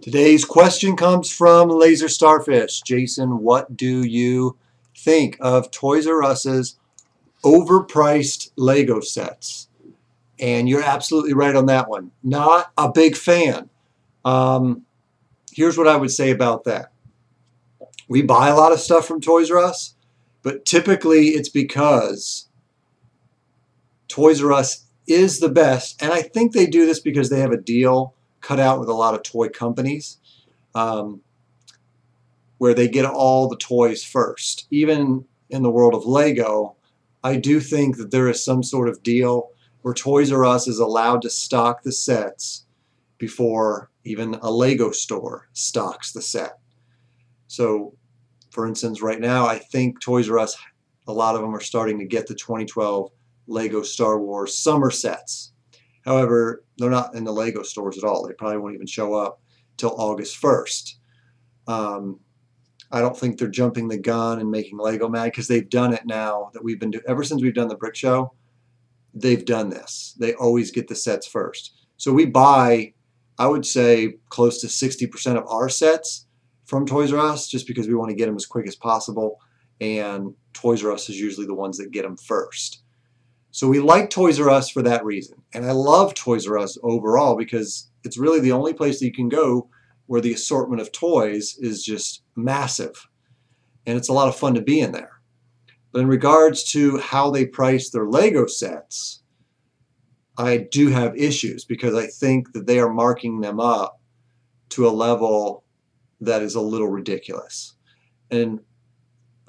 Today's question comes from Laser Starfish. Jason, what do you think of Toys R Us's overpriced Lego sets? And you're absolutely right on that one. Not a big fan. Here's what I would say about that. We buy a lot of stuff from Toys R Us, but typically it's because Toys R Us is the best. And I think they do this because they have a deal cut out with a lot of toy companies where they get all the toys first. Even in the world of Lego, I do think that there is some sort of deal where Toys R Us is allowed to stock the sets before even a Lego store stocks the set. So, for instance, right now, I think Toys R Us, a lot of them are starting to get the 2012 Lego Star Wars summer sets. However, they're not in the Lego stores at all. They probably won't even show up till August 1st. I don't think they're jumping the gun and making Lego mad because they've done it now that we've been doing. Ever since we've done the Brick Show, they've done this. They always get the sets first. So we buy, I would say, close to 60% of our sets from Toys R Us just because we want to get them as quick as possible. And Toys R Us is usually the ones that get them first. So we like Toys R Us for that reason. And I love Toys R Us overall because it's really the only place that you can go where the assortment of toys is just massive. And it's a lot of fun to be in there. But in regards to how they price their Lego sets, I do have issues because I think that they are marking them up to a level that is a little ridiculous. And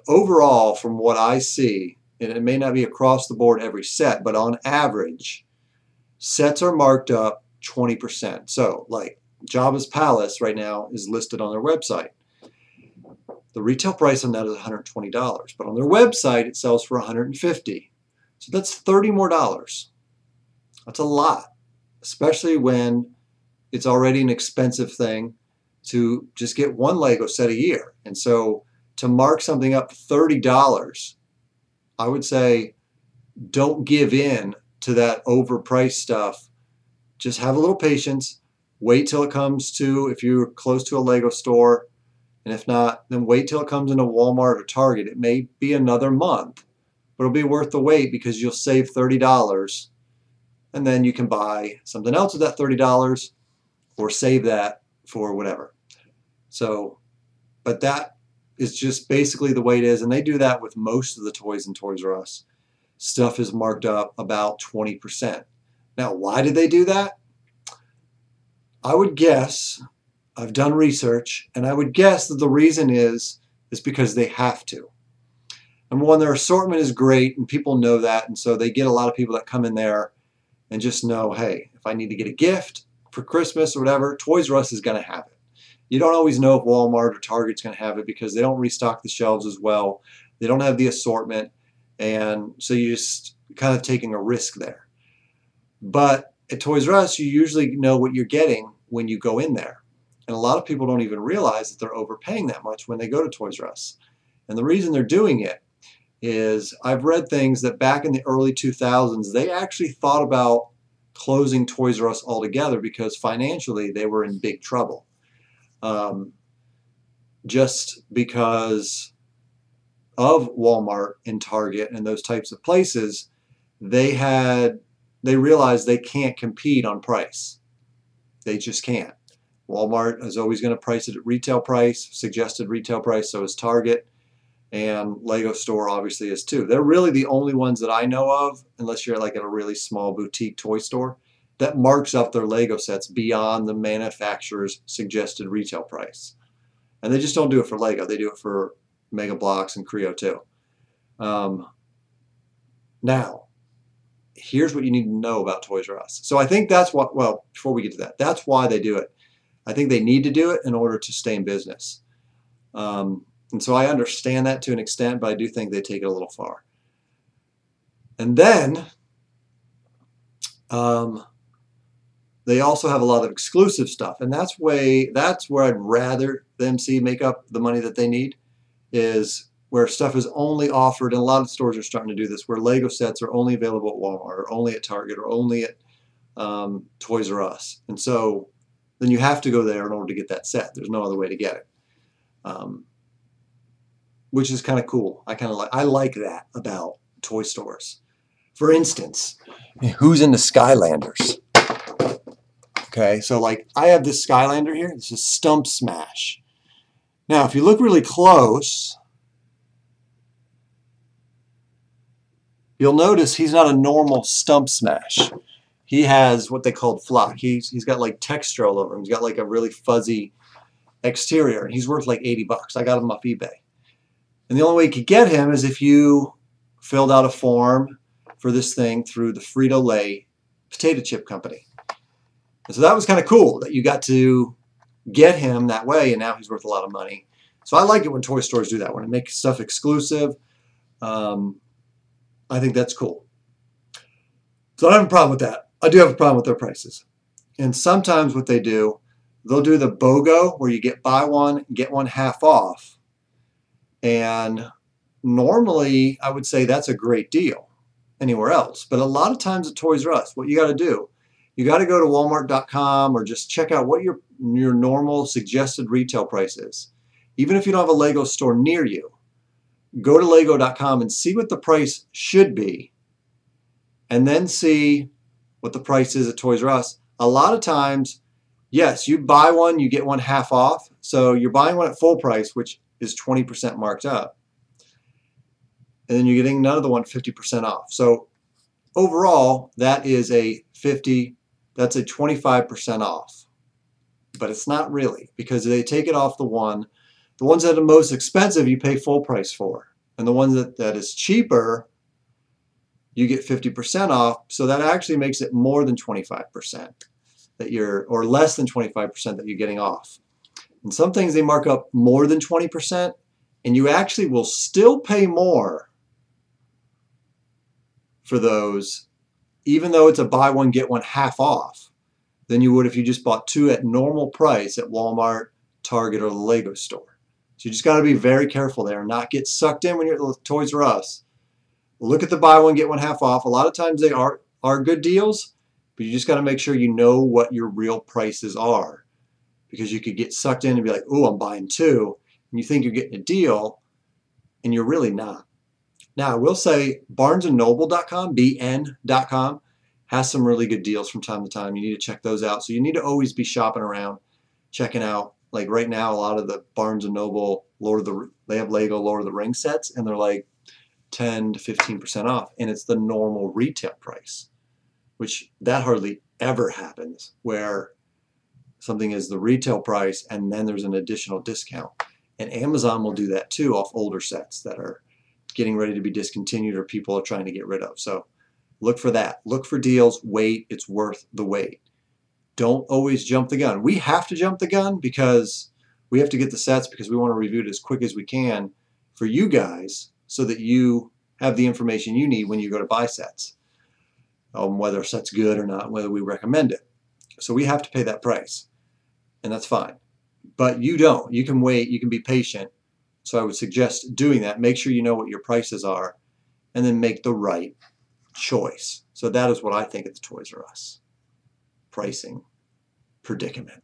overall, from what I see, and it may not be across the board every set, but on average, sets are marked up 20%. So, like Jabba's Palace right now is listed on their website. The retail price on that is $120, but on their website it sells for $150. So that's $30 more. That's a lot, especially when it's already an expensive thing to just get one Lego set a year. And so to mark something up $30, I would say don't give in to that overpriced stuff. Just have a little patience. Wait till it comes to, if you're close to a Lego store, and if not, then wait till it comes into Walmart or Target. It may be another month, but it'll be worth the wait because you'll save $30, and then you can buy something else with that $30 or save that for whatever. So, but that is just basically the way it is, and they do that with most of the toys in Toys R Us. Stuff is marked up about 20%. Now, why did they do that? I would guess, I've done research, and I would guess that the reason is because they have to. Number one, their assortment is great, and people know that, and so they get a lot of people that come in there and just know, hey, if I need to get a gift for Christmas or whatever, Toys R Us is going to have it. You don't always know if Walmart or Target's going to have it because they don't restock the shelves as well. They don't have the assortment, and so you're just kind of taking a risk there. But at Toys R Us, you usually know what you're getting when you go in there. And a lot of people don't even realize that they're overpaying that much when they go to Toys R Us. And the reason they're doing it is I've read things that back in the early 2000s, they actually thought about closing Toys R Us altogether because financially they were in big trouble. Just because of Walmart and Target and those types of places, they realized they can't compete on price. They just can't. Walmart is always going to price it at retail price, suggested retail price, so is Target, and Lego Store obviously is too. They're really the only ones that I know of, unless you're like at a really small boutique toy store, that marks up their Lego sets beyond the manufacturer's suggested retail price. And they just don't do it for Lego. They do it for Mega Bloks and Creo too. Now, here's what you need to know about Toys R Us. So I think that's what, well, before we get to that, that's why they do it. I think they need to do it in order to stay in business. And so I understand that to an extent, but I do think they take it a little far. And then they also have a lot of exclusive stuff, and that's where I'd rather them make up the money that they need, is where stuff is only offered, and a lot of stores are starting to do this, where Lego sets are only available at Walmart or only at Target or only at Toys R Us. And so then you have to go there in order to get that set. There's no other way to get it, which is kind of cool. I like that about toy stores. For instance, who's into Skylanders? Okay, so like I have this Skylander here. This is Stump Smash. Now, if you look really close, you'll notice he's not a normal Stump Smash. He has what they call flock. He's got like texture all over him. He's got like a really fuzzy exterior, and he's worth like 80 bucks. I got him off eBay. And the only way you could get him is if you filled out a form for this thing through the Frito-Lay potato chip company. And so that was kind of cool that you got to get him that way, and now he's worth a lot of money. So I like it when toy stores do that, when it makes stuff exclusive. I think that's cool. So I don't have a problem with that. I do have a problem with their prices. And sometimes what they do, they'll do the BOGO where you get buy one, get one half off. And normally I would say that's a great deal anywhere else. But a lot of times at Toys R Us, what you got to do, you got to go to Walmart.com or just check out what your normal suggested retail price is. Even if you don't have a Lego store near you, go to Lego.com and see what the price should be, and then see what the price is at Toys R Us. A lot of times, yes, you buy one, you get one half off. So you're buying one at full price, which is 20% marked up. And then you're getting another one 50% off. So overall, that is that's a 25% off. But it's not really, because they take it off the ones that are the most expensive you pay full price for. And the ones that is cheaper, you get 50% off. So that actually makes it more than 25% or less than 25% that you're getting off. And some things they mark up more than 20%, and you actually will still pay more for those, even though it's a buy one, get one half off, than you would if you just bought two at normal price at Walmart, Target, or the Lego store. So you just got to be very careful there and not get sucked in when you're at Toys R Us. Look at the buy one, get one half off. A lot of times they are good deals, but you just got to make sure you know what your real prices are, because you could get sucked in and be like, oh, I'm buying two, and you think you're getting a deal, and you're really not. Now, I will say BarnesandNoble.com, BN.com, has some really good deals from time to time. You need to check those out. So you need to always be shopping around, checking out. Like right now, a lot of the Barnes & Noble, they have Lego Lord of the Rings sets, and they're like 10 to 15% off, and it's the normal retail price, which that hardly ever happens, where something is the retail price and then there's an additional discount. And Amazon will do that too off older sets that are getting ready to be discontinued or people are trying to get rid of. So look for that. Look for deals. Wait. It's worth the wait. Don't always jump the gun. We have to jump the gun because we have to get the sets, because we want to review it as quick as we can for you guys so that you have the information you need when you go to buy sets, whether a set's good or not, whether we recommend it. So we have to pay that price, and that's fine. But you don't. You can wait. You can be patient. So I would suggest doing that. Make sure you know what your prices are, and then make the right choice. So that is what I think of the Toys R Us pricing predicament.